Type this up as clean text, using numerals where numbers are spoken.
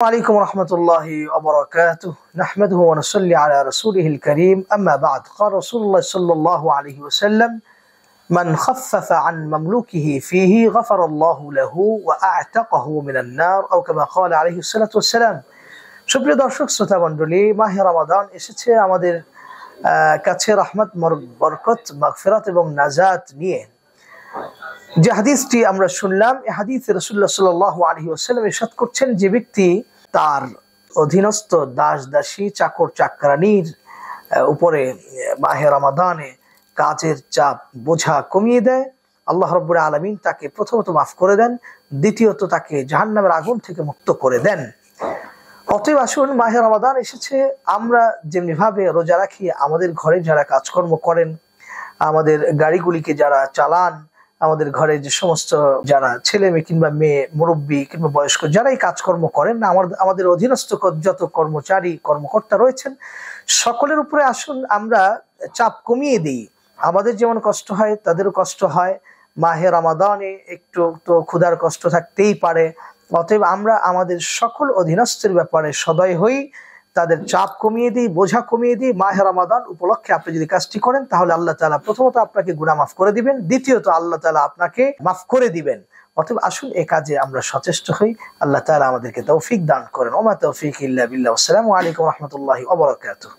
عليكم ورحمة الله وبركاته نحمده ونصلي على رسوله الكريم أما بعد قال رسول الله صلى الله عليه وسلم من خفف عن مملوكه فيه غفر الله له وأعتقه من النار أو كما قال عليه الصلاة والسلام সুপ্রিয় দর্শক শ্রোতা মণ্ডলী, মাহে রমাদান এসেছে আমাদের কাছে রহমত, বরকত, মাগফিরাত এবং নাজাত নিয়ে। যে হাদিসটি আমরা শুনলাম, এই হাদিসে রাসূলুল্লাহ সাল্লাল্লাহু আলাইহি ওয়াসাল্লাম ইরশাদ করছেন, যে ব্যক্তি তার অধীনস্থ দাস দাসী চাকর চাকরানীর উপরে মাহে রমাদানে কাজের চাপ বোঝা কমিয়ে দেয়, আল্লাহ রাব্বুল আলামিন তাকে প্রথমত মাফ করে দেন, দ্বিতীয়ত তাকে জাহান্নামের আগুন থেকে মুক্ত করে দেন। অতএব আসুন, মাহে রমাদান এসেছে, আমরা যেমনি ভাবে রোজা রাখি, আমাদের ঘরে যারা কাজকর্ম করেন, আমাদের গাড়িগুলিকে যারা চালান, আমাদের ঘরে যে সমস্ত যারা ছেলে মেয়ে কিংবা মেয়ে, মুরব্বী কিংবা বয়স্ক যারাই কাজকর্ম করেন না, আমাদের অধীনস্থ যত কর্মচারী কর্মকর্তা রয়েছেন, সকলের উপরে আসুন আমরা চাপ কমিয়ে দিই। আমাদের যেমন কষ্ট হয় তাদেরও কষ্ট হয়, মাহে রমাদানে একটু তো ক্ষুধার কষ্ট থাকতেই পারে। অতএব আমরা আমাদের সকল অধীনস্থের ব্যাপারে সদয় হই, তাদের চাপ কমিয়ে দিই, বোঝা কমিয়ে দিই। মাহে রমাদান উপলক্ষে আপনি যদি কাজটি করেন, তাহলে আল্লাহ তাআলা প্রথমত আপনাকে গুনাহ মাফ করে দিবেন, দ্বিতীয়ত আল্লাহ তাআলা আপনাকে মাফ করে দিবেন। অতএব আসুন এ কাজে আমরা সচেষ্ট হই। আল্লাহ তাআলা আমাদেরকে তৌফিক দান করেন। ওমা তৌফিক ইল্লা বিল্লাহ। আসসালামু আলাইকুম ওয়া রাহমাতুল্লাহি ওয়া বারাকাতুহু।